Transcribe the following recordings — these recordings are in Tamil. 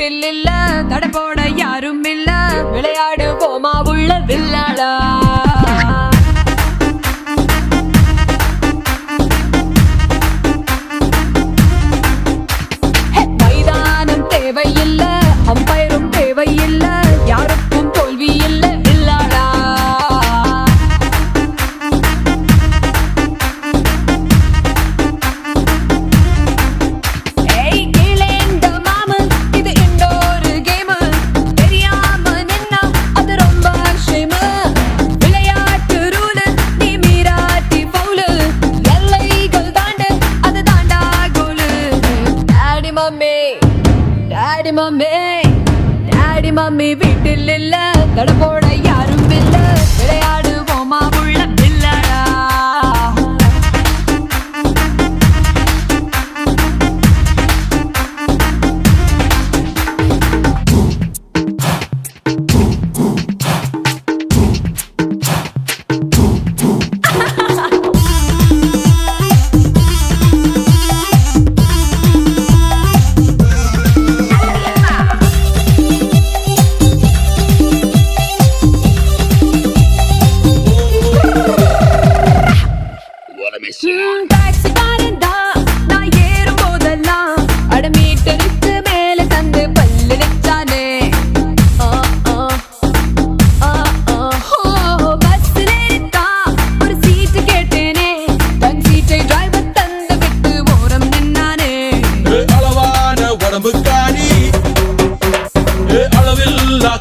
வீட்டில் இல்ல, தட போட யாரும் இல்ல, விளையாடு போமா உள்ள வில்லாடா. மைதானம் தேவையில்ல, அம்பயரும் தேவையில்ல, யாருக்கும் தோல்வி இல்ல வில்லாடா. டாடி மம்மி வீட்டில் இல்ல, தட போட யாரும் இல்ல, விளையாடு போமா உள்ள வில்லாடா.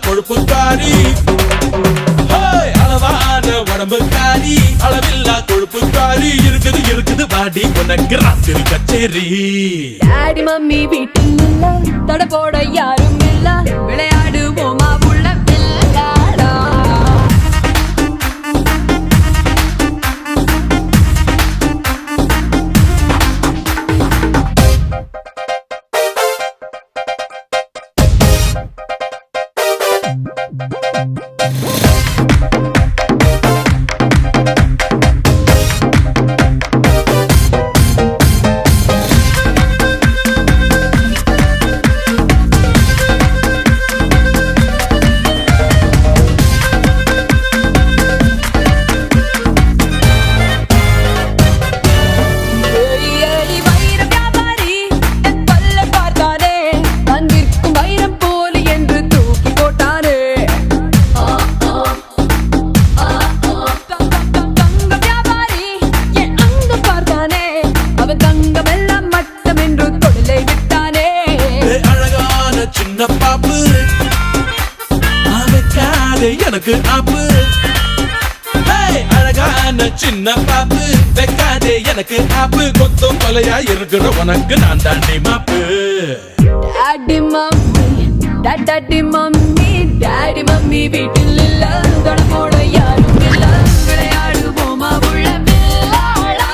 கொழுப்புக்காரி, அளவான உடம்புக்காரி, அளவில்லா கொழுப்புக்காரி, இருக்குது இருக்குது வாடி உனக்கு ராத்திரி கச்சேரி. டாடி மம்மி வீட்டில் இல்ல, தட போட யாரும் இல்ல, விளையாடு போமா உள்ள வில்லாடா. எனக்கு ஆப்பு அழகான சின்ன பாப்பு, வைக்காதே எனக்கு ஆப்பு, கொத்தும் கொலையா இருக்கிற உனக்கு நான் தாண்டி மாப்பு. Daddy mummy, daddy mummy, daddy mummy வீட்டில் இல்ல, தட போட யாரும் இல்ல, விளையாடு போமா உள்ள வில்லாடா.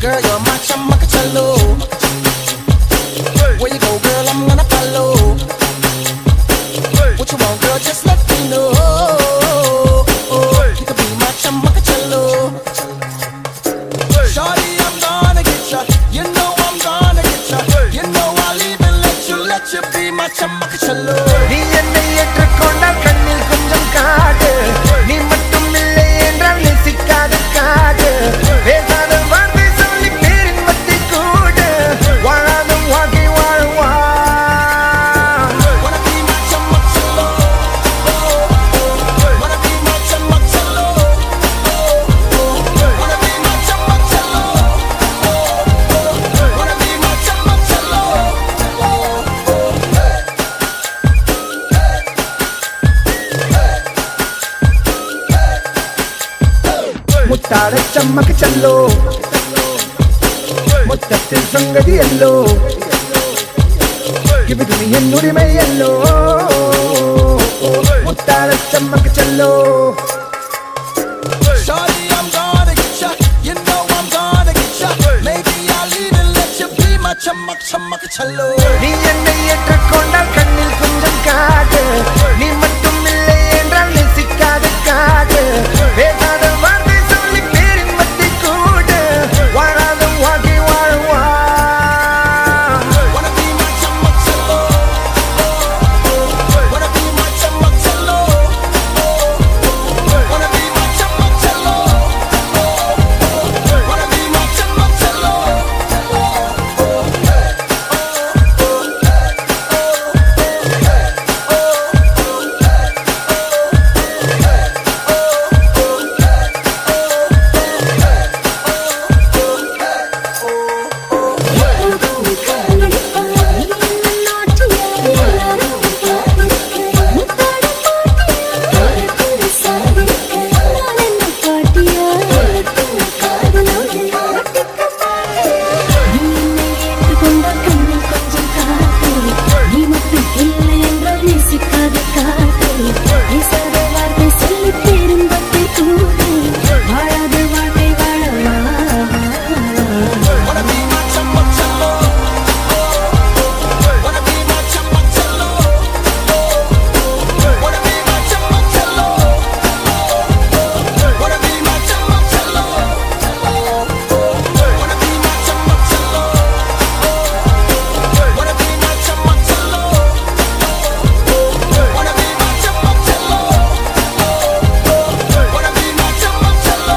Girl, you're my chamacachalo. Where you go, girl, I'm gonna follow. What you want, girl, just let me know. You can be my chamacachalo. Shorty, I'm gonna get ya. You know I'm gonna get ya. You know I'll even let you be my chamacachalo. நீ என்னை ஏற்றுக்கொண்டால் கண்ணில் கொஞ்சம் காடு, நீ மட்டும் இல்லை என்றால் நேசிக்காத காடு, பேசாத வார்த்தை சொல்லி பேரின் மத்தை கூடு, வாழாத வாழ்க்கை வாழ்வா. Wanna be my chamacachalo, wanna be my chamacachalo, wanna be my chamacachalo, wanna be my chamacachalo. முத்தாட சம்மக்கு செல்லோ, மொத்தத்தில் சங்கதியல்லோ இது நீ என் உரிமையல்லோ முத்தார செம்மக்கு செல்லோ Shawty, I'm gonna get ya. You know I'm gonna get ya. Maybe I'll even let you be my chammak challo. நீ என்னை ஏற்றுக்கொண்டால் கண்ணில் கொஞ்சம் காட்டு நீ மட்டும் இல்லை என்றால் நேசிக்காத காட்டு பேசாத வார்த்தை சொல்லி பேரின் மத்தி கூடு வாழாத வாழ்க்கை வாழ்வா Wanna be my chammak challo. Wanna be my chammak challo. Wanna be my chammak challo. Wanna be my chammak challo. Wanna be my chammak challo. Wanna be my chammak challo. Wanna be my chammak challo. Wanna be my chammak challo. Wanna be my chammak challo. Wanna be my chammak challo. Wanna be my chammak challo. Wanna be my chammak challo.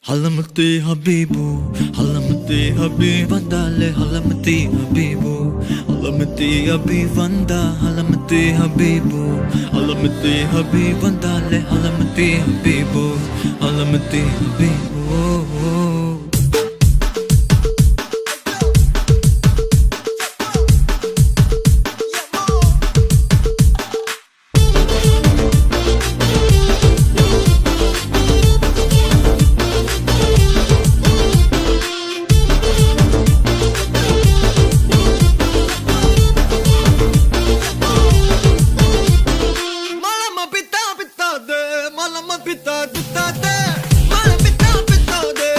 Halamati Habibu, Halamati Habib Vandale, Halamati Habibu, Halamati Habib Vanda, Halamati Habibu, Halamati Habib Vandale, Halamati Habibu, Halamati Habibu. Malama pita pita de, malama pita pita de, malama pita pita de,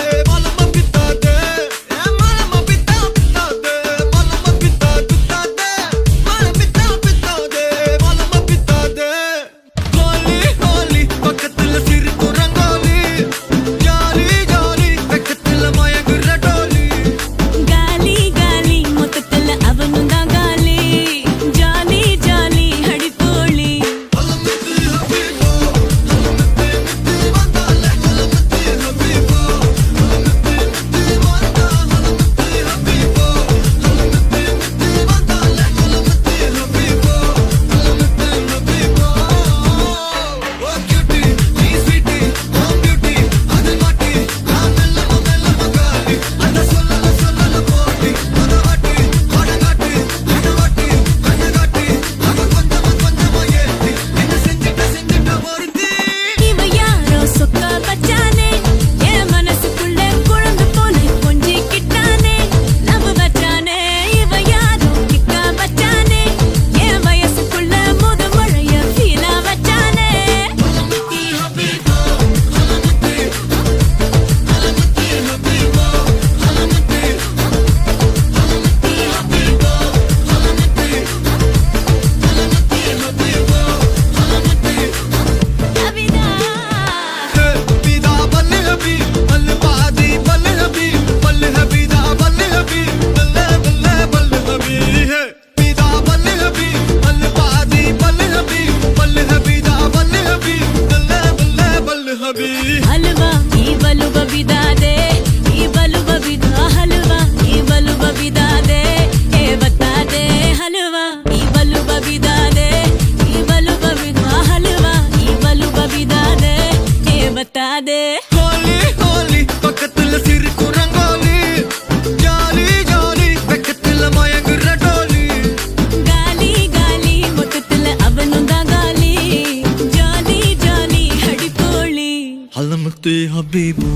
habibu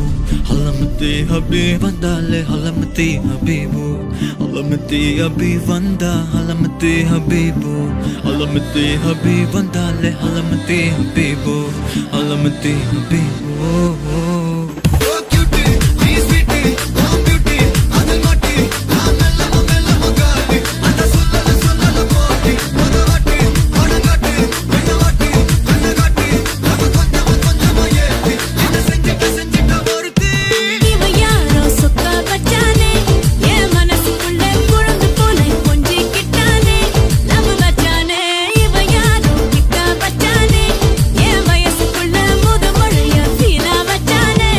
halamati habib vandale halamati habibu halamati habib vanda halamati habibu halamati habib vandale halamati habibu halamati habibu Oh cutie, please sweetie, oh beauty, adal matti, amella magali, anda sollala poti, odavatti, odagatti, venavatti, nama konjama yetti, inda senjita oruthi. இவ யாரோ சொக்கா வச்சானே என் மனசுக்குள்ள குழந்தை போல கொஞ்சிக்கிட்டானே லவ் வச்சானே இவ யாரோ கிட்ட வச்சானே என் வயசுக்குள்ள முத மழைய வீணா வச்சானே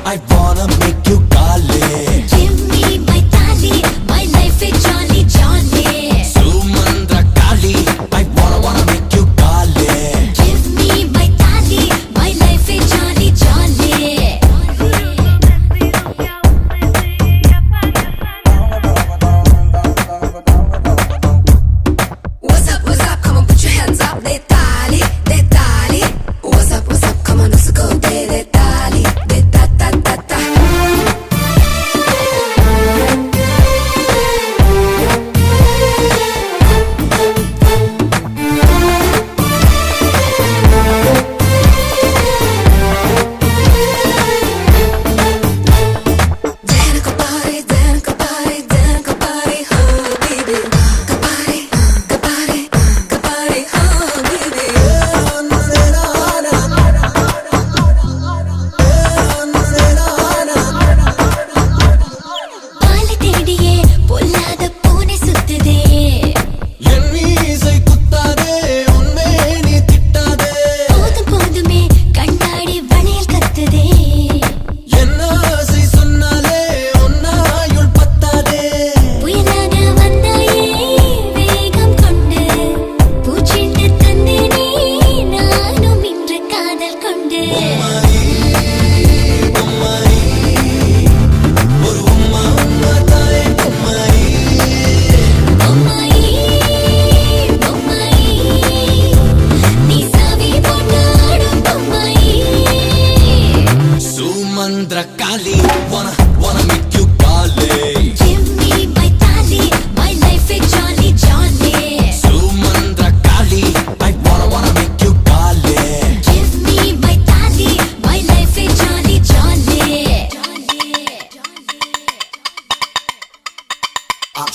I wanna make you kale. Give me my tali, my life is jolly jolly. Sumandra Kali, I wanna make you kale. Give me my tali, my life is jolly jolly. What's up, come on put your hands up, they tali. What's up, come on let's go, they tali.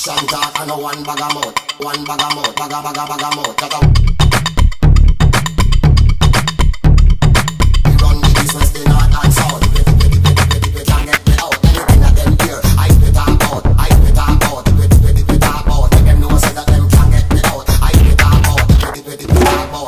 action talk and no one bag of mouth. One bag of mouth, bag of mouth. We run the east, west, the north and south. We can't get me out. Anything that them hear, I spit talk out. I spit talk out. We talk out. Make them know say that them can't get me out. I spit talk out. We talk out.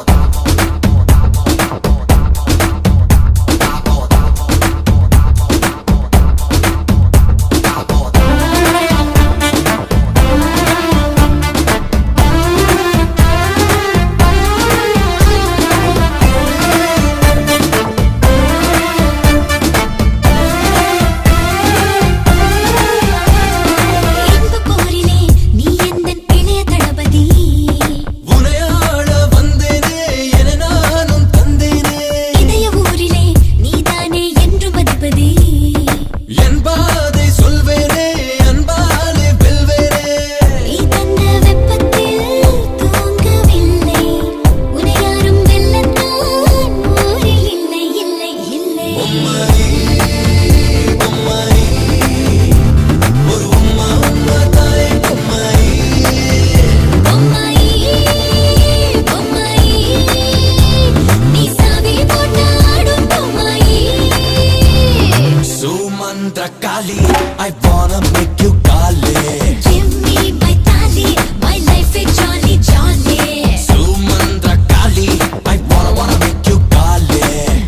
I wanna make you Kali. Give me my Kali, my life is jolly jolly. Sumandra Kali, I wanna make you Kali.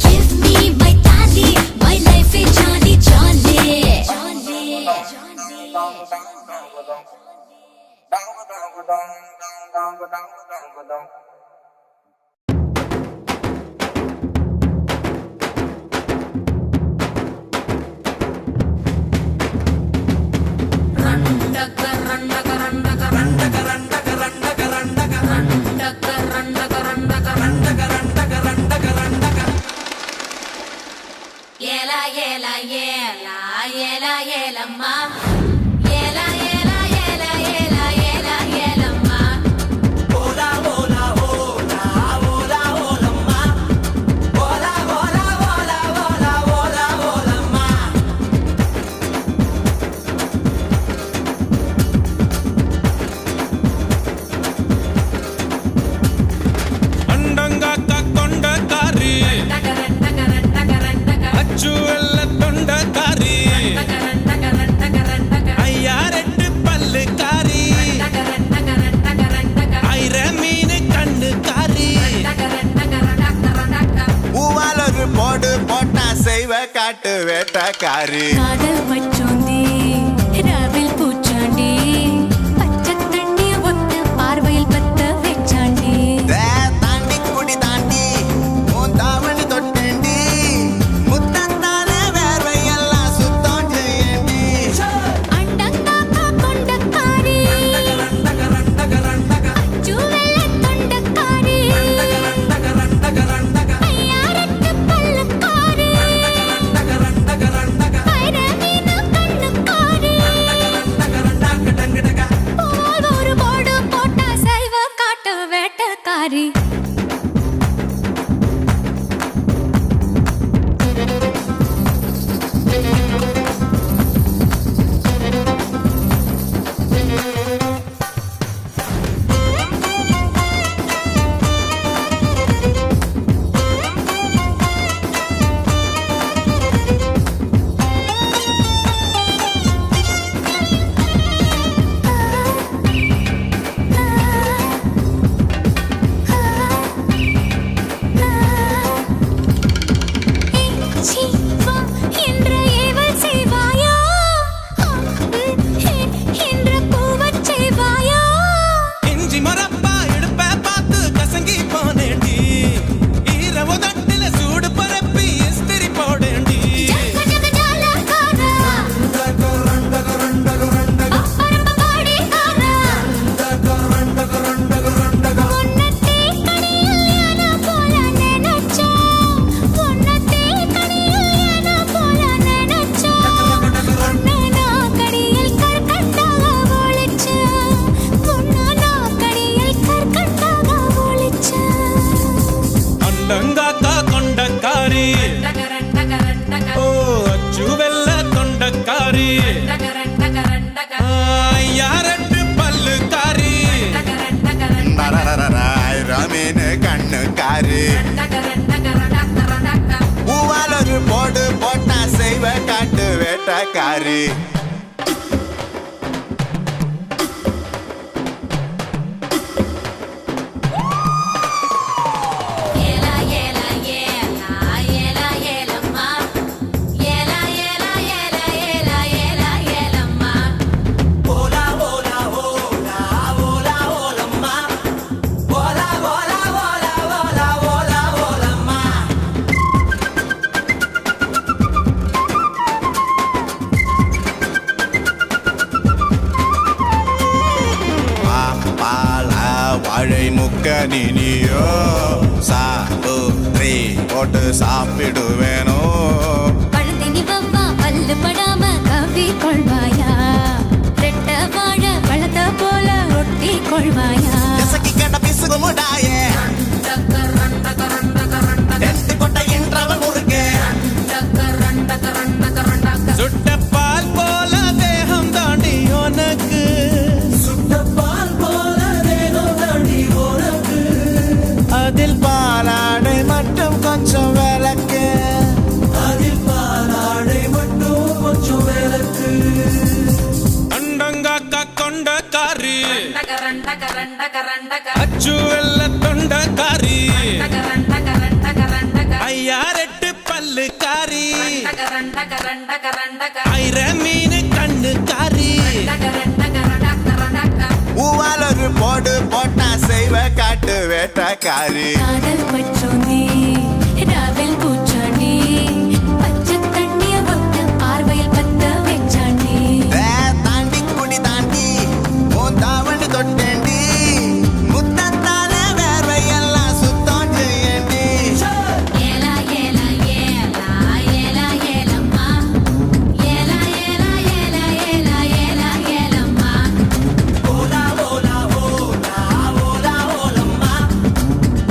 Give me my Kali, my life is jolly jolly. Jolly. Yela yela yela yela yela ma. Yela yela yela yela yela yela ma. Hola hola hola hola hola ma. Hola hola hola hola hola hola ma. ಅಂಡಂಗಾಕ ಕೊಂಡಕಾರಿ ಅಚ್ಚು ಎಲ್ಲ ತೊಂಡಕಾರಿ ಅಯ್ಯಾರೆಟ್ಟು ಪಲ್ಲು ಕಾರಿ ಐರ ಮೀನು ಕಣ್ಣು ಕಾರಿ பூவாலொரு போடு போட்டா செய்வ காட்டு வேட்டக்காரி காதல் மச்சோந்தி ராவில் பூச்சாண்டி பச்சை தண்ணிய ஒத்த பார்வையில் பத்த வெச்சாண்டி தாண்டி குடி தாண்டி உன் தாவணி தொட்டேண்டி முத்தத்தான வேர்வையெல்லாம் சுத்தம் செய்யண்டி அண்டங்காக்கா கொண்டக்காரி அச்சு வெள்ள தொண்டக்காரி ஐயாரத்து பல்லக்காரி ஐர மீனு கண்ணுக்காரி போல் ஒரு போடு போட்டா சைவ காட்டு வேட்டக்காரி ஜீவா என்ற ஏவல் செய்வாயா என்ற பூவச் செய்வாயா இஞ்சி மரப்பா இடுப்ப பார்த்து கசங்கி போனேண்டி ஈரவு தட்டில சூடு பரப்பி இஸ்திரி போடேண்டி ஜக ஜாலகாரா அப்பரம்ப பாடிகாரா உன்னத்தே கனியில் யானா போல நினைச்சா உன்னத்தே கனியில் வேட்டக்காரு பூவால் ஒரு போடு போட்டா செய்வ காட்டு வேட்டக்காரு ஏலா ஏலா ஏலா ஏலா ஏலம்மா ஏலா ஏலா ஏலா ஏலா ஏலா ஏலம்மா ஓலா ஓலா ஓலா ஓலா ஓலம்மா ஓலா ஓலா ஓலா ஓலா ஓலா ஓலம்மா பால வாழை முக்க நீனியோ சாப்பிட்ரி போட்டு சாப்பிடுவேனோ பழுதினி வவ்வா பல்லு படாம கவி கொள்வாயா ரெட்ட வாழ பழத்த போல ஒட்டி கொள்வாயா எசக்கி கேட்ட பிசுகு முடாயே எட்டு கொட்ட இன்றவன் முறுக்கு சுட்ட பால் போல தேகம் தாண்டி உனக்கு அதில் பாலாடை மட்டும் கொஞ்சம் விளக்கு அண்டங்காக்கா கொண்ட காரி அச்சு வெள்ள தொண்ட காரி ஐயாரெட்டு பல்லு காரி ஐர மீன் கண்ணு காரி பூவால் ஒரு போடு போட்டா செய்வ காட்டு வேட்டக்காரு காதல் பற்றோனே ராவில் பூச்சானே பச்சை தண்ணிய ஒத்த பார்வையில் பத்த வெச்சானே தாண்டி குடி தாண்டி உன் தாவணி தொட்டேண்டி முத்தத்தால வேர்வையெல்லாம் சுத்தம் செய்யண்டி ஏலா ஏலா ஏலா ஏலா ஏலம்மா ஏலா ஏலா ஏலா ஏலா ஏலா Yellamma Ola Ola Ola Ola ஓலம்மா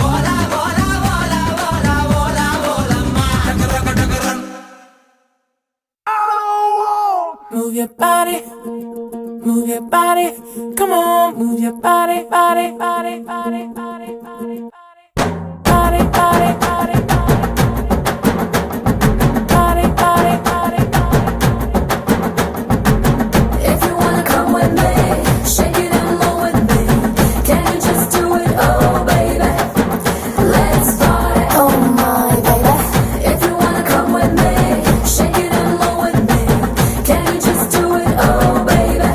Ola Ola Ola Ola Ola ஓலம்மா Move your body, move your body, come on, move your body, body, body, body, body, body, body, body, body, body, body, body, If you wanna come with me, shake it and move with me. Can you just do it, oh baby? Let's party, oh my baby. If you wanna come with me, shake it and move with me. Can you just do it, oh baby?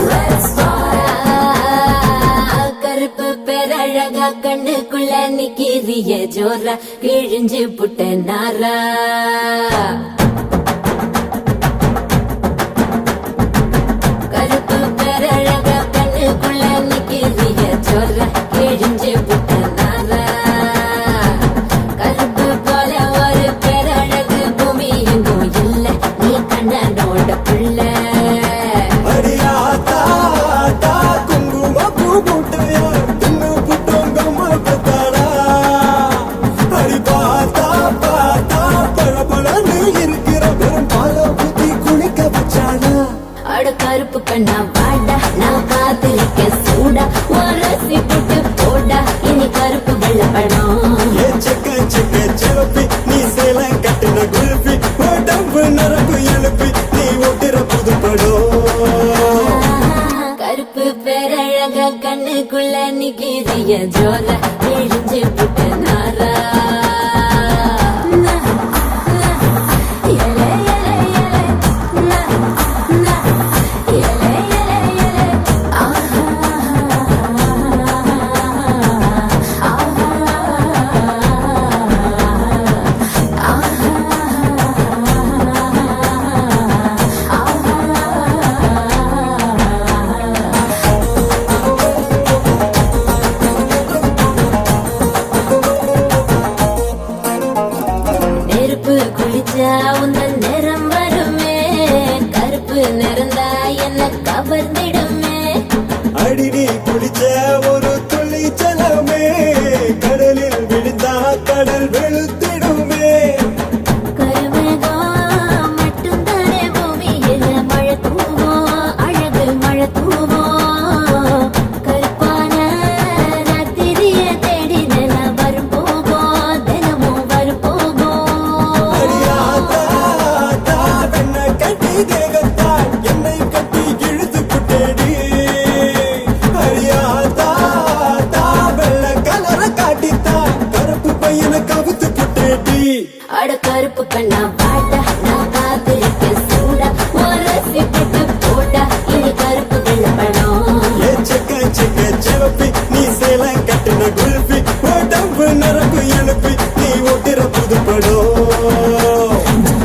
Let's party. கருப்பு பேரழகா கண்ணுக்குள்ள நிக்கிறிய ஜோரா கிழிஞ்சு புட்ட நாரா கருப்பு பேரழகா கண்ணுக்குள்ள நிக்கிறிய ஜோரா கிழிஞ்சு புட்ட நாரா கருப்பு போல ஒரு பேரழகு பூமி எங்கும் இல்ல நீ கண்ணனோட புள்ள அடியாத்தா ஆத்தா குங்கும பூ போட்டுயா தின்னு புட்டோங்க மலப்பத்தாடா அடி பார்த்தா பார்த்தா பழபழன்னு இருக்கிற வெறும் பால ஊத்தி குளிக்க வச்சாடா அட கருப்பு கண்ணா வாடா நான் காத்திருக்க சூடா உரசி புட்டு போடா இனி கருப்பு வெள்ளப்படம் ஏ செக்க செக்க செலப்பி நீ சேல கட்டின குல்பி உடம்பு நரம்பு எழுப்பி நீ ஓட்டுற புதுப்படம் கருப்பு பேரழக கண்ணுக்குள்ள நிக்கிறிய ஜோர கிழிஞ்சு புட்ட நாரா எலே, எலே, எலே, நா, நா, எலே, எலே, எலே, ஆஹா, நெருப்பு குளிச்சா உந்தன் நிறம் வருமே கருப்பு நிறந்தா என்ன கவர்ந்திடுமே அடி நீ குடிச்ச ஒரு துளி ஜலமே கடலில் விழுந்தா கடல் வெளுத்திடுமே கருமேகம் மட்டும்தானே பூமியில மழை தூவோம் அழகு மழை தூவோம் கருப்பான ராத்திரிய தேடி நில வரும்போது தேகத்தால் என்னை கட்டி இழுத்து புட்டேடி அரியாதா தா வெள்ள கலர காட்டித்தா கருப்பு பையனை கவுத்து புட்டேடி அட கருப்பு கண்ணா பாட்டா நான் காத்திருக்கேன் சூடா உரசி போட்டு போட்டா இனி கருப்பு வெள்ள படம் ஏ செக்க செக்க செவப்பி நீ சேல கட்டின குல்பி உடம்பு நரம்பு எழுப்பி நீ ஒட்டிர புது படம்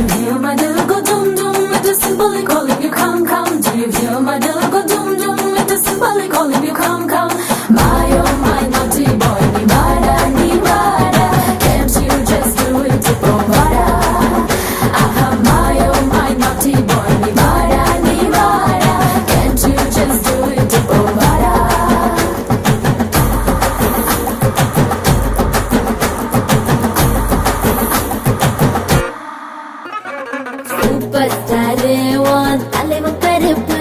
Do you hear my little go dum dum? It is symbolic calling you come come. Do you hear my little go dum dum? It is symbolic calling you come come. My oh my naughty boy, ni vada. Can't you just do it to provada? Aha, my oh my naughty boy, ni vada. Can't you just do it to provada? Super star உன் தலைவன் கருப்பு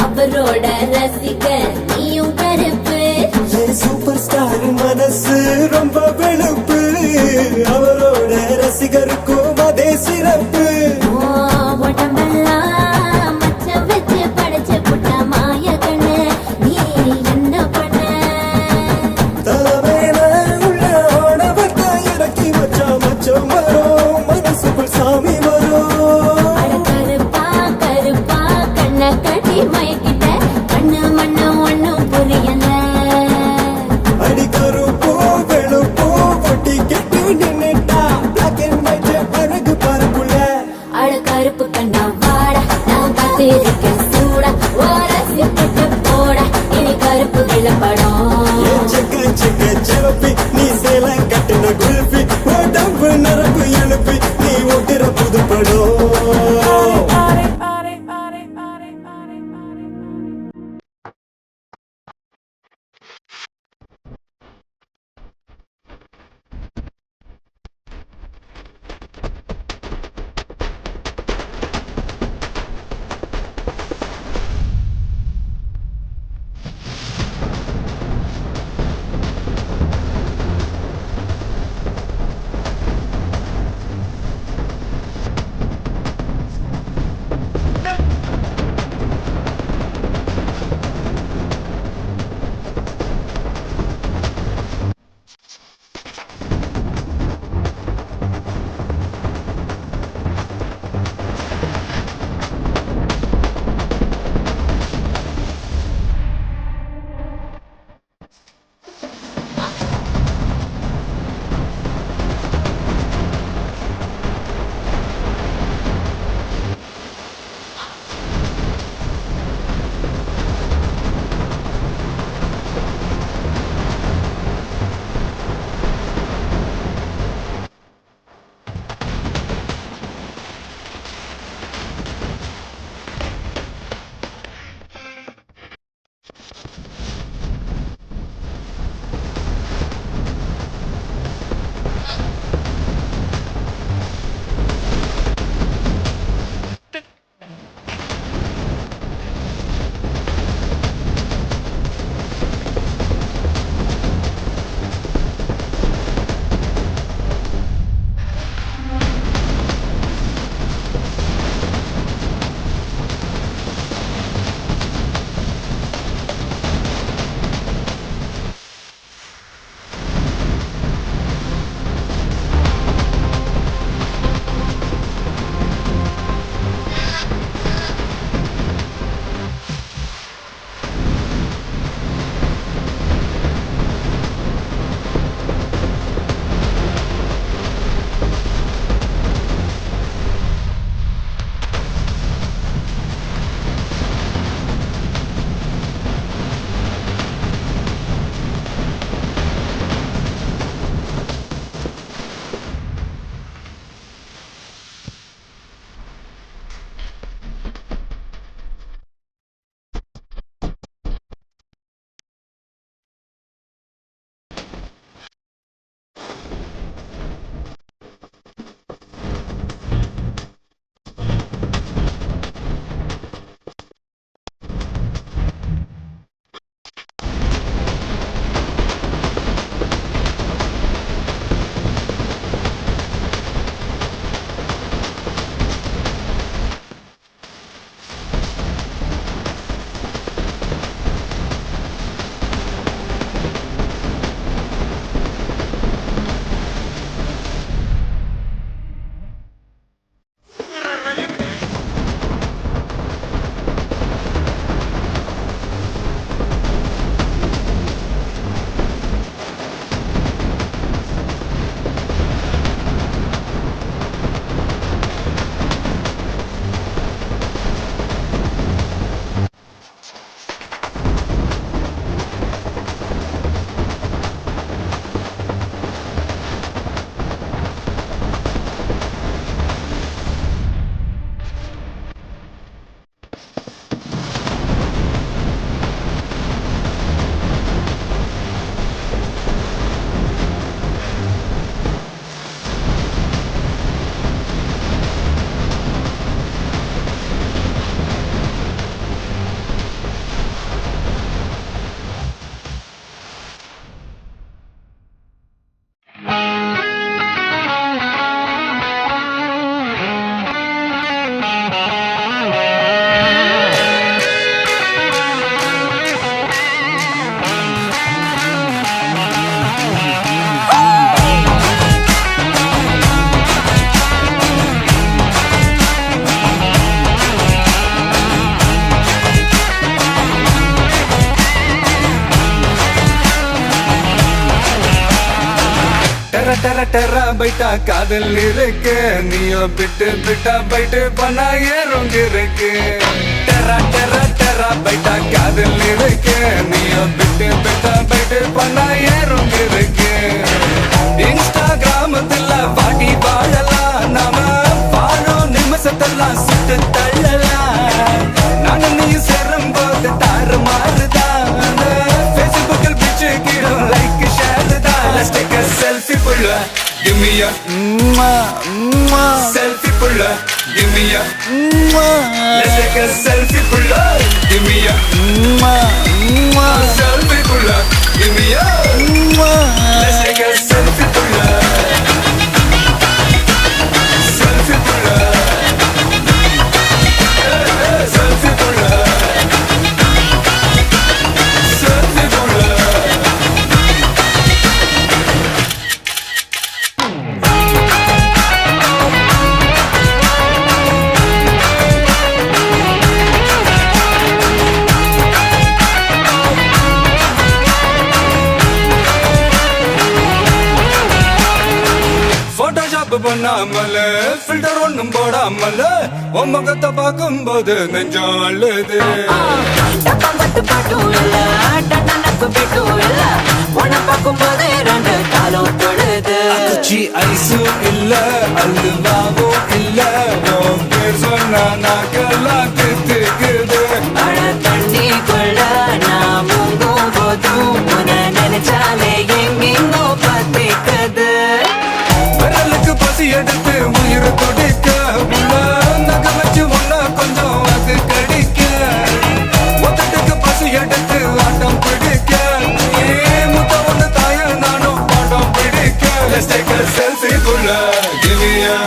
அவரோட ரசிகர் நீயும் கருப்பு ஏ சூப்பர் ஸ்டார் மனசு ரொம்ப வெளுப்பு அவரோட ரசிகருக்கும் அதே சிறப்பு ஓ, உடம்பெல்லாம் மச்சம் வச்சு படைச்சு புட்ட மாய கண்ணு நீ என்ன பண்ண தலைமையில உள்ள ஆணவத்தை இறக்கி வச்சா மச்சம் வரும் மனசுக்குள் சாமி வரும் அட கருப்பா கருப்பா கண்ண கட்டி மயக்கிட்ட கண்ணு மண்ணு ஒண்ணும் புரியல அடி கருப்போ வெளுப்போ ஒட்டி கெட்டு நின்னுட்டா பிளாக் அண்ட் ஒயிட் அழகு பார்ப்புல அட கருப்பு கண்ணா வாடா நான் காத்திருக்கேன் சூடா ஓரசி போட்டு போடா இனி கருப்பு வெள்ள படம் ஏ செக்க செக்க செவப்பி நீ சேல கட்டின குல்பி உடம்பு நரம்பு எழுப்பி நீ ஒட்டிர புது படம் Body, body, body, body, body, body. டெர டெர பைட்டா காதல் இருக்கு நீயோ பிட்டு பிட்டா பைட்டு பண்ணா ஏறும் இருக்கு டெர டெர டெர பைட்டா காதல் இருக்கு நீயோ பிட்டு பிட்டா பைட்டு பண்ணா ஏறும் இருக்கு இன்ஸ்டாகிராமத்துல பாட்டி வாழலாம் நாம வாழும் நிமிஷத்தெல்லாம் சுட்டு தள்ளலாம் நானும் நீ சேரும் போது தாறு மாறுதான் ஃபேஸ்புக்கில் பிச்சு கீழும் லைக் ஷேர் தான் Let's take a selfie pulla give me a selfie pulla give me a Let's take a selfie pulla give me a selfie pulla give me a Let's take a selfie pulla selfie pulla selfie pulla selfie pulla Photoshop பண்ணாமல ஃபில்டர் ஒண்ணும் போடாமல உன் முகத்தை பார்க்கும்போது நெஞ்சம் அழுது டப்பாம்பட்டு பாட்டும் இல்ல டட்டனக்கு பெட்டும் இல்ல உன்னை பார்க்கும்போது ரெண்டு காலம் தொழுது குச்சி ஐஸும் இல்ல அல்வாவும் இல்ல உன் பேர் சொன்னா நாக்கெல்லாம் தித்துக்குது அழ தண்ணிக்குள்ள நான் முங்கும் போதும் உன்னை நினைச்சாலே எங்கெங்கோ பத்திக்குது விரலுக்கு பசி எடுத்து உயிர் துடிக்க உள்ள நகை வச்சு ஒன்ன கொஞ்சம் அது கடிக்க மொத்தத்துக்கு பசி எடுத்து ஆட்டம் பிடிக்க முத்த ஒண்ணு தாய நானும் பாட்டம் பிடிக்க Let's take a selfie புள்ள give me a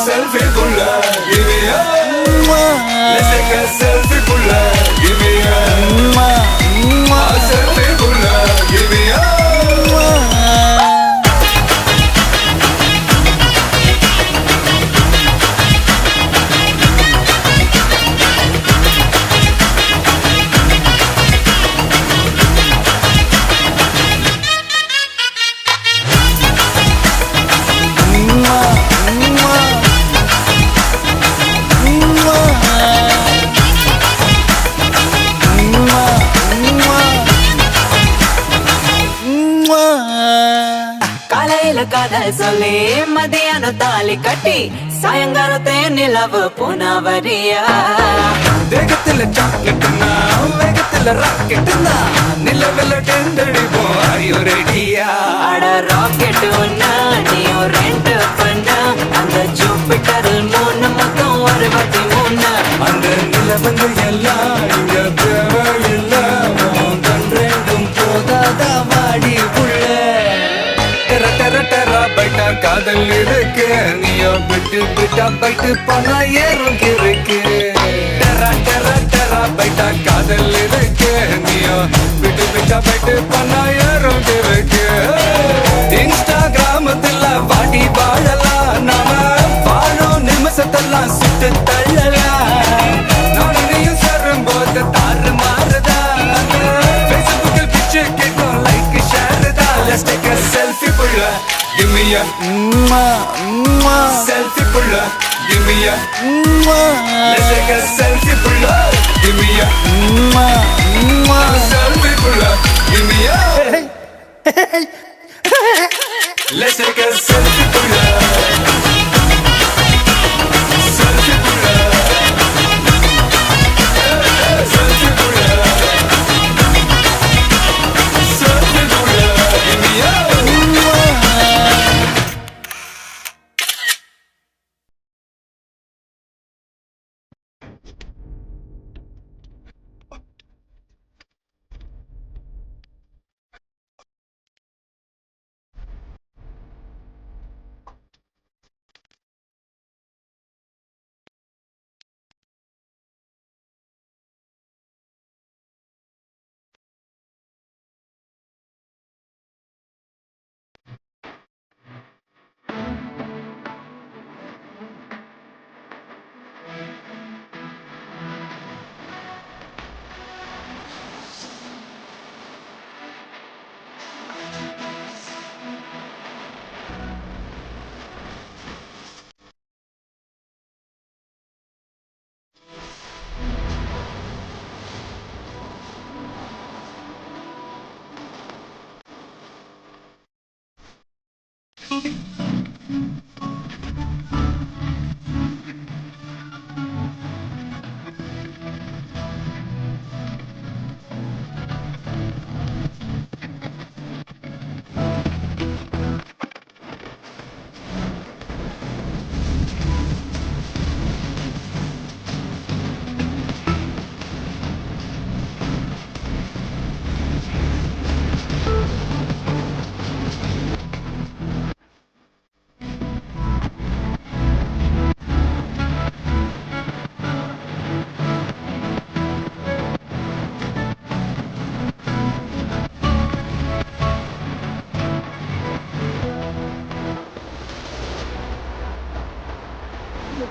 selfie புள்ள give me a Let's take a selfie புள்ள give me a selfie புள்ள give me a காலையில காதல் சொல்லி மதியானம் தாலி கட்டி சாயங்காலத்தே நிலவு புனவரியா வேகத்துல சாக்லேட்னா வேகத்துல ராக்கெட்னா நிலவில் டெண்டடிப்போம் ஐயோ ரெடியா அட ராக்கெட் ஒண்ணா நீயும் ரெண்டு பண்ண அந்த ஜூபிட்டரில் 3 மொத்தம் 63 அந்த நிலவங்கள் எல்லாம் இங்க தேவையில்ல உன் கண் ரெண்டும் போதாதா வாடி புள்ள டெர டெர டெர பைட்டா காதல் இருக்கு நீயோ விட்டு விட்டா பைட்டு பண்ணா ஏறும் இருக்கு டெர டெர டெர பைட்டா காதல் இருக்கு நீயோ விட்டு விட்டா பைட்டு பண்ணா ஏறும் இருக்கு இன்ஸ்டாகிராமத்துல வாடி வாழலாம் நாம வாழும் நிமிஷத்தெல்லாம் சுட்டு தள்ளலாம் நானும் நீயும் சேரும் போது தாறு மாறுதா ஃபேஸ்புக்கில் பிச்சு கேட்கும் லைக் ஷேர் தான் Let's take a selfie புள்ள give me a selfie புள்ள give me a Let's take a selfie புள்ள give me a selfie புள்ள give me a Let's take a selfie புள்ள selfie புள்ள selfie புள்ள selfie புள்ள give me a Yo,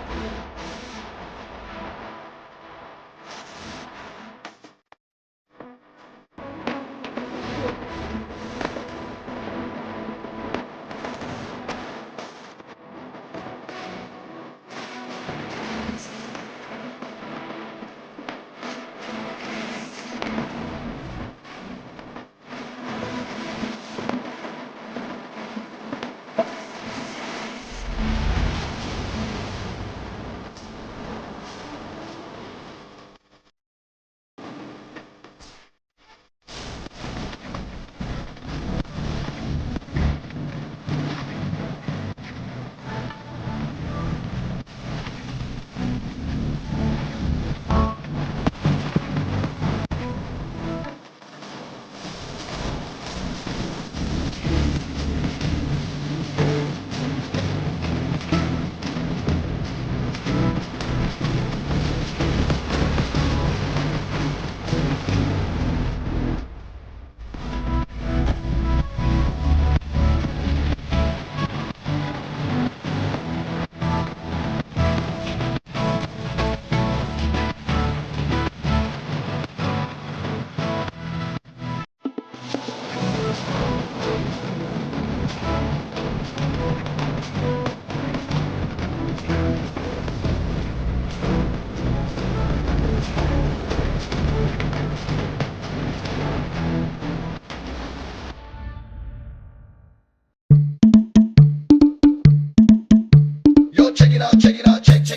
check it out, check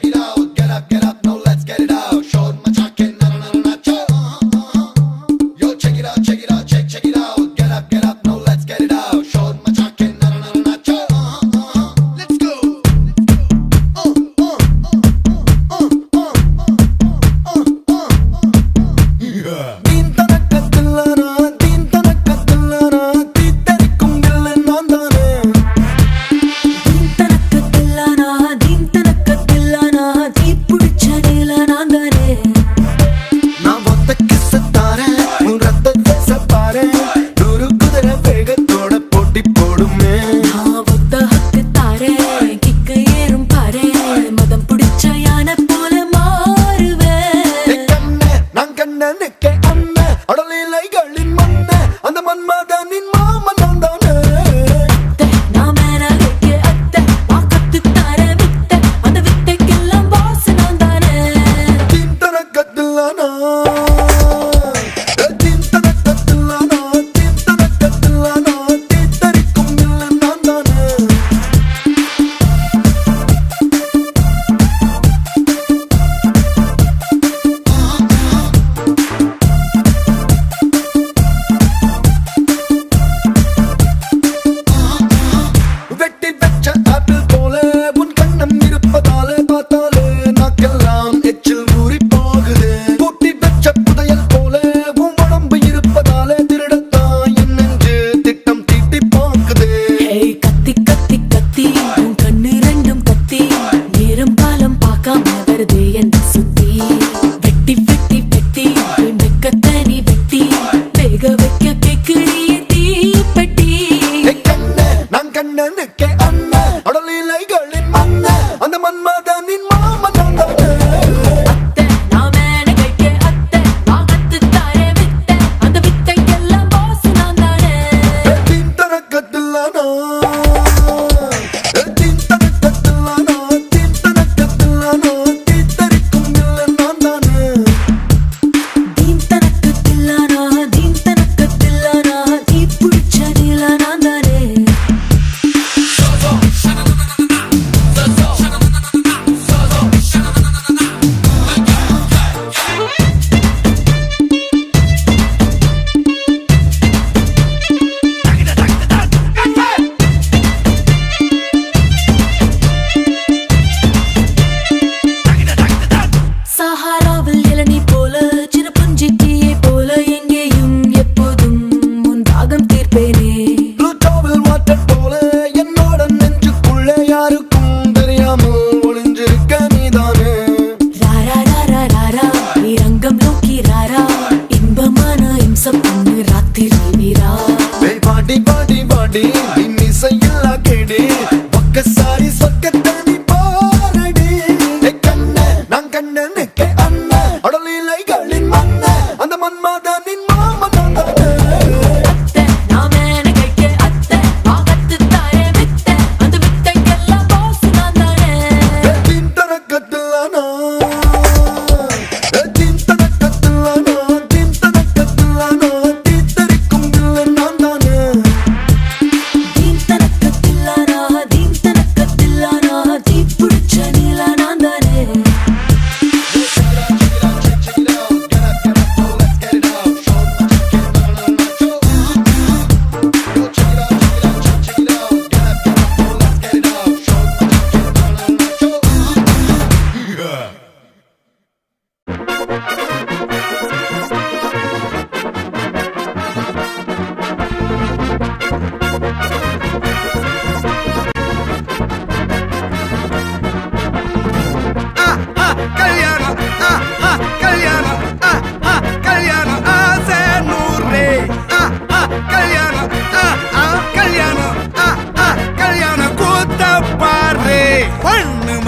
it out. Get up, now let's get it out. Short machaque, na na na na cho. Yo, check it out, check it out. Get up, now let's get it out. Short machaque, na na na na cho. Let's go. Din tanakatillana, titterikum gillan nandane. தனக்கத்தில்லானா தீன் தனக்கத்தில்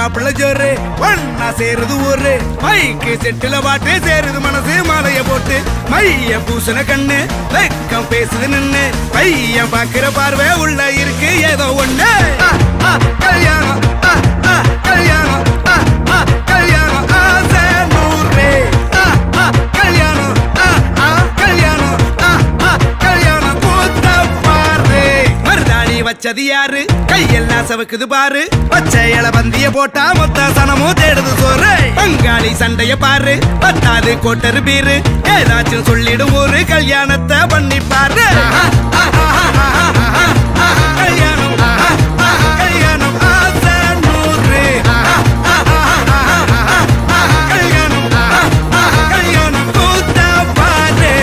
மாப்பிள்ள ஜோரு ஒன்னா சேருது ஊரு மைக்கு செட்டுல பாட்டு சேருது மனசு மாலைய போட்டு மைய பூசன கண்ணு வெக்கம் பேசுது நின்னு பையன் பாக்குற பார்வை உள்ள இருக்கு ஏதோ ஒண்ணு கல்யாணம் கல்யாணம் கல்யாணம் ஆசை நூறு கல்யாணம் கல்யாணம் கல்யாணம் கூத்த பாரு மருதாணி வச்சது யாரு கையெல்லாம் சவுக்குது பாரு பச்சை இல பந்திய போட்டா மொத்த சனமும் தேடுது சோறு பங்காளி சண்டைய பாரு பத்தாது கோட்டரு பீரு ஏதாச்சும் சொல்லிடும் ஒரு கல்யாணத்தை பண்ணி பாரு கல்யாணம் கல்யாணம் ஆசை நூறு கல்யாணம் கல்யாணம் கூத்த பாரு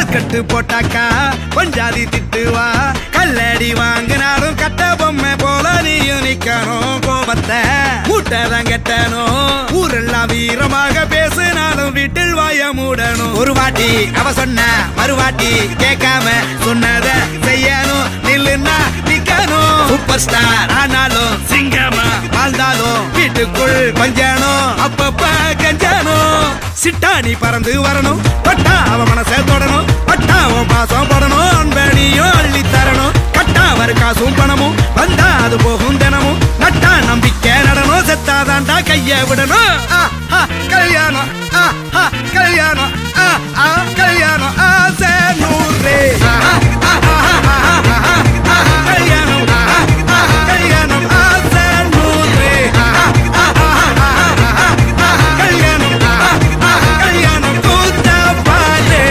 கட்டு போட்டாக்கா பஞ்சாதி திட்டுவா கல்லடி வாங்கினாலும் கட்ட பொம்மை போல நீயும் நிக்கணும் கோபத்தை மூட்டதான் கட்டணும் ஊரெல்லாம் வீரமாக பேசினாலும் வீட்டில் வாய மூடணும் ஒரு வாட்டி அவ சொன்ன மறுவாட்டி கேட்காம சொன்னத செய்யணும் நில்லுன்னா நிக்கணும் சூப்பர் ஸ்டார் ஆனாலும் சிங்கமா வாழ்ந்தாலும் வீட்டுக்குள் பஞ்சணும் அப்பப்ப கஞ்சணும் சிட்டாணி பறந்து வரணும் பட்டா அவ மனசை தொடணும் பட்டா அவன் பாசம் படணும் அன்பனியும் அள்ளி தரணும் கட்டா வரு காசும் பணமும் வந்தா அது போகும் தினமும் நட்டா நம்பிக்கை நடணும் செத்தாதாண்டா கைய விடணும் கல்யாணம் கல்யாணம் கல்யாணம் ஆசை நூறு கல்யாணம் கல்யாணம் ஆசை நூறு கல்யாணம் கல்யாணம் கூத்த பாரு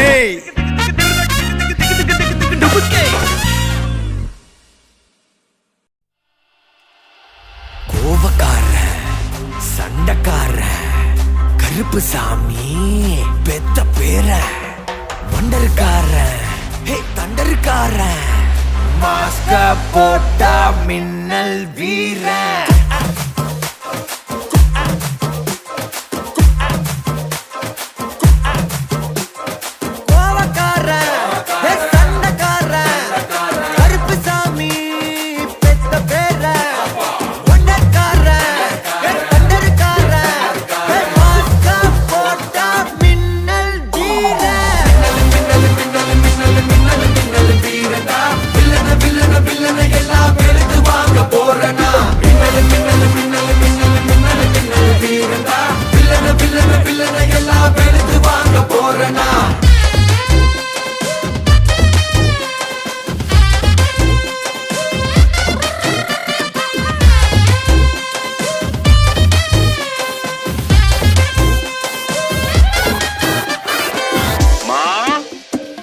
கோவக்கார சண்டைக்கார கருப்பு சாமி பெத்த பேர வண்டருக்கார தண்டருக்கார மாஸ்க போட்டா மின்னல் வீர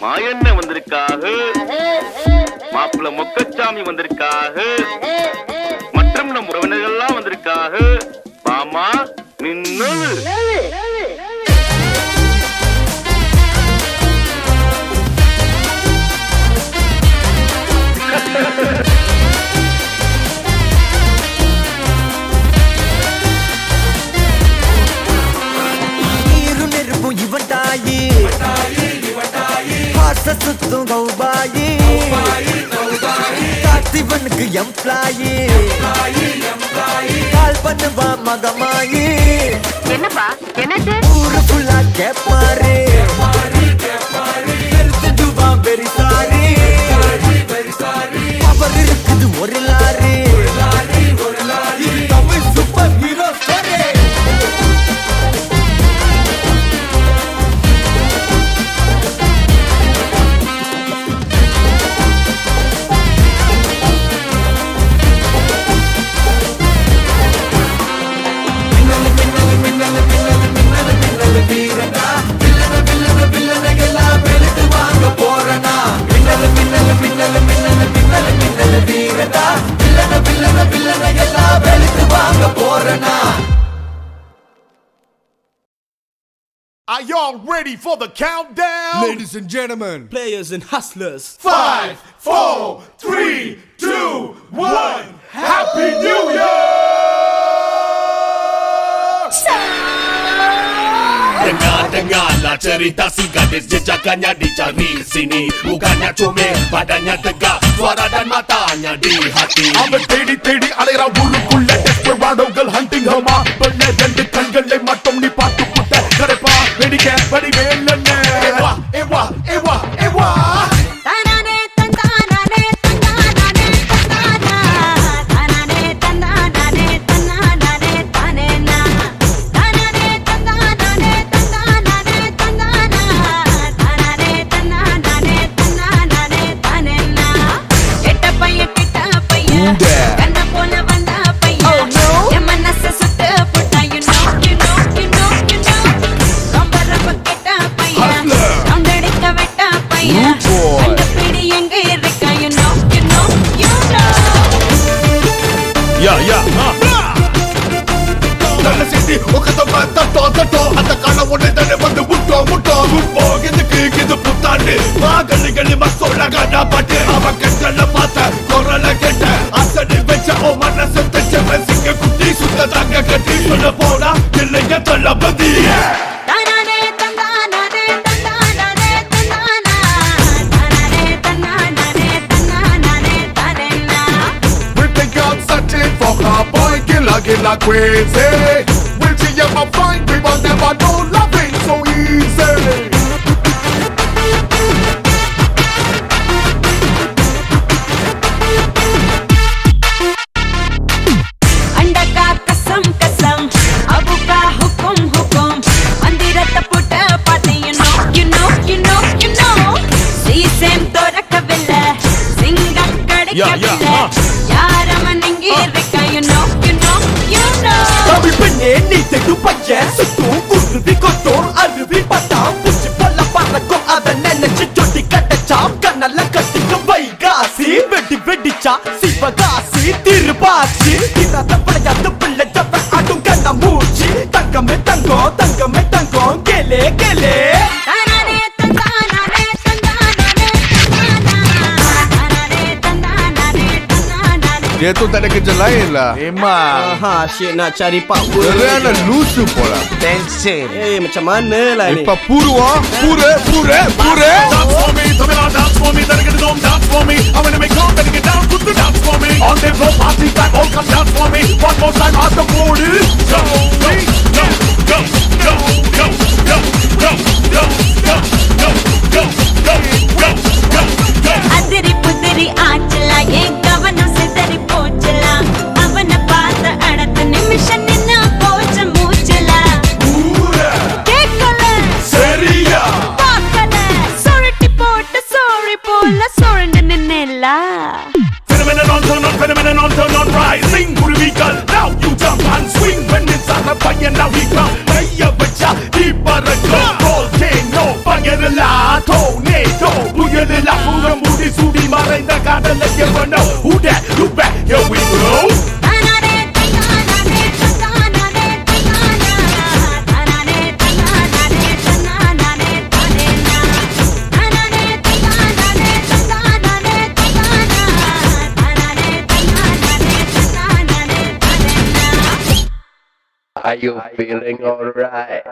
மாயண்ண வந்திருக்காக மாப்பிள்ள மொக்கச்சாமி வந்திருக்காக மற்றும் நம் உறவினர்கள்லாம் வந்திருக்காக பாமா மின்னல் நீரு நெருப்பும் இவன் தாயி சுத்தும் கௌபாயி காத்திவனுக்கு எம்ப்ளாயி கால் பண்ணுவா மகமாயி என்னப்பா என்னது ஊரு ஃபுல்லா கேப்பாரு தெரிஞ்சுவா வெரி சாரி அவர் இருக்குது ஒரு lorry Tamil super hero story வீரண்டா Are y'all ready for the countdown? Ladies and gentlemen, Players and hustlers. 5, 4, 3, 2, 1. Happy New Year! Dengar lah cerita si gadis jejaknya dicari sini. Mukanya comel, badannya tegak, suara dan matanya di hati. அவன் தேடி தேடி அலைறான் உள்ளுக்குள்ள டெஸ்பராடோகள் ஹண்டிங் ஹமா பல்ல ரெண்டு கண்களை மட்டும் நீ பார்த்து புட்ட கரைப்பா வெடிக்க வடிவேல் என்ன ஏவா ஏவா ஏவா ஏவா தானானே தந்தானானே தந்தானானே தந்தானா தானானே தந்தானானே தந்தானானே தானேனா தானானே தந்தானானே தந்தானானே தந்தானா தானானே தந்தானானே தந்தானானே தானேனா கெட்ட பையன் கண்ண போல வந்தா பையன் என் மனச சுட்டு புட்டா you know ரொம்ப ரொம்ப கெட்ட பையன் ரவுண்டடிக்க வெட்ட பையன் அந்த பிடி எங்க இருக்கா you know நல்ல செய்தி ஒக்கத்தப்ப தட்டோ அந்த காண உடனே தானே வந்து முட்டோ குப்போ எதுக்கு இது புத்தாண்டு மாகலிகளி மசோல காடா பாட்டு அவ கண்கள பார்த்த குரல கேட்ட அசடி வச்ச ஓ மனசு தச்ச சிங்க குட்டி சுத்த தாங்க கட்டி சொல்ல போனா இல்லைங்க தள்ளபதி தானானே தந்தானானே தந்தானானே தந்தானா தானானே தந்தானானே தந்தானானே தானேனா We'll take out searching for her boy Gilla crazy We'll see you my fine people never know loving so easy अंडा का कसम कसम अबू का हुकुम हुकुम मंदिरत पुट पाते you know सीसेम तो रखविल्ल सिंगा कड़कविल्ल यारम निंगे रिका you know தமி பெண்ணே நீ தெடு பையன் சுத்தும் குருவி கொத்தோம் அருவி பட்டாம் பூச்சி பல்ல பறக்கும் அத நினைச்சு சொட்டி கட்டச்சாம் கண்ணல்ல கட்டிக்கும் வைகாசி வெடி வெடிச்சா சிவகாசி திருப்பாச்சி இதாத பழையாத்து பிள்ளை ஜப்ப ஆட்டும் கண்ண மூச்சி தங்கமே தங்கம் கேலே தானானே தந்தானானே தந்தானானே தானானே தந்தானானே தந்தானானே Dia tu tak ada kerja lain lah Memang Asyik nak cari power. Kerana lusu pula Tension Macam mana lah ni? Lepas pura Dance for me, dance for me Dance for me, I wanna make love, get down, put the dance for me On the floor, party time, all come dance for me One more time, out the body Go, அதிரி புதிரி ஆச்சலா ஏன் கவனம் சிதறி போச்சலா அவனை பார்த்த அடுத்த நிமிஷம் நின்னா போச்ச மூச்சலா கேட்கல Seria பார்க்கல சுருட்டி போட்டு சோழி போல சுரண்டு நின்னேலா Phenomenon, turn on, rising குருவிகள் Now you jump and swing When it's on a பையன் now we come கைய வச்சா நீ பறக்கும் Volcano, பயரலா Tornado, புயலலா புறம் மூடி சூடி மறைந்த காதலை எவனோ Who that, you back, here we go தானானே தந்தானானே தந்தானானே தந்தானா தானானே தந்தானானே தந்தானானே தானேனா தானானே தந்தானானே தந்தானானே தந்தானா தானானே தந்தானானே தந்தானானே தானேனா Are you feeling alright?